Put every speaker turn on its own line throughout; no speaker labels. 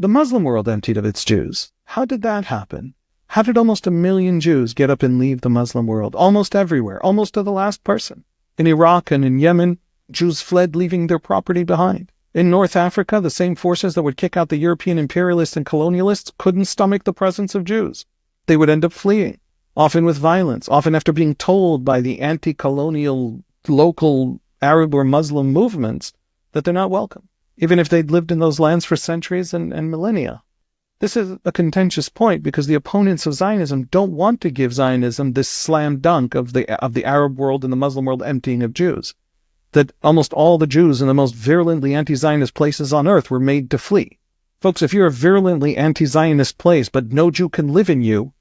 The Muslim world emptied of its Jews. How did that happen? How did almost 1 million Jews get up and leave the Muslim world? Almost everywhere, almost to the last person. In Iraq and in Yemen, Jews fled, leaving their property behind. In North Africa, the same forces that would kick out the European imperialists and colonialists couldn't stomach the presence of Jews. They would end up fleeing, often with violence, often after being told by the anti-colonial local Arab or Muslim movements that they're not welcome, even if they'd lived in those lands for centuries and millennia. This is a contentious point because the opponents of Zionism don't want to give Zionism this slam dunk of the Arab world and the Muslim world emptying of Jews, that almost all the Jews in the most virulently anti-Zionist places on earth were made to flee. Folks, if you're a virulently anti-Zionist place but no Jew can live in you,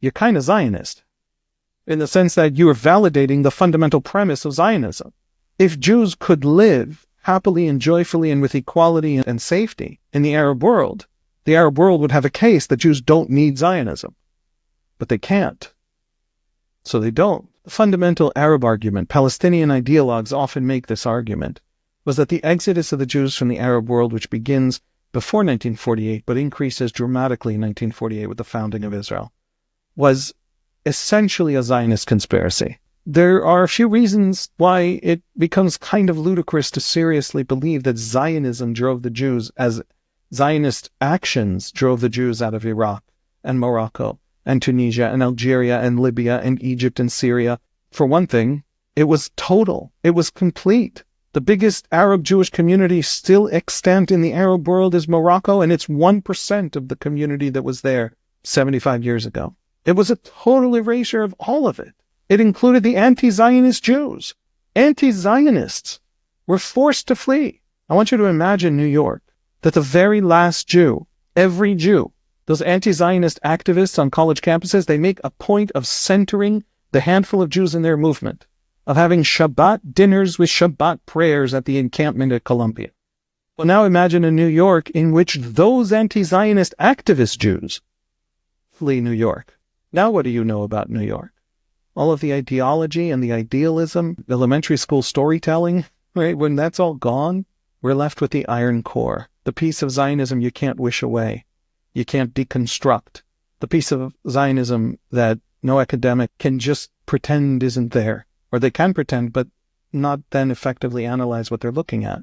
you're kind of Zionist, in the sense that you are validating the fundamental premise of Zionism. If Jews could live happily and joyfully and with equality and safety in the Arab world would have a case that Jews don't need Zionism. But they can't. So they don't. The fundamental Arab argument, Palestinian ideologues often make this argument, was that the exodus of the Jews from the Arab world, which begins before 1948 but increases dramatically in 1948 with the founding of Israel, was essentially a Zionist conspiracy. There are a few reasons why it becomes kind of ludicrous to seriously believe that Zionism drove the Jews, as Zionist actions drove the Jews out of Iraq and Morocco and Tunisia and Algeria and Libya and Egypt and Syria. For one thing, it was total. It was complete. The biggest Arab Jewish community still extant in the Arab world is Morocco, and it's 1% of the community that was there 75 years ago. It was a total erasure of all of it. It included the anti-Zionist Jews. Anti-Zionists were forced to flee. I want you to imagine New York, that the very last Jew, every Jew, those anti-Zionist activists on college campuses, they make a point of centering the handful of Jews in their movement, of having Shabbat dinners with Shabbat prayers at the encampment at Columbia. Well, now imagine a New York in which those anti-Zionist activist Jews flee New York. Now what do you know about New York? All of the ideology and the idealism, elementary school storytelling, right? When that's all gone, we're left with the iron core, the piece of Zionism you can't wish away. You can't deconstruct. The piece of Zionism that no academic can just pretend isn't there. Or they can pretend, but not then effectively analyze what they're looking at.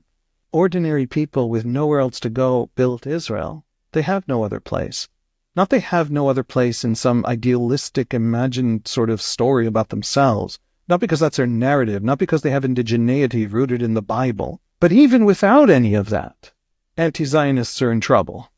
Ordinary people with nowhere else to go built Israel. They have no other place. Not they have no other place in some idealistic, imagined sort of story about themselves. Not because that's their narrative, not because they have indigeneity rooted in the Bible. But even without any of that, anti-Zionists are in trouble.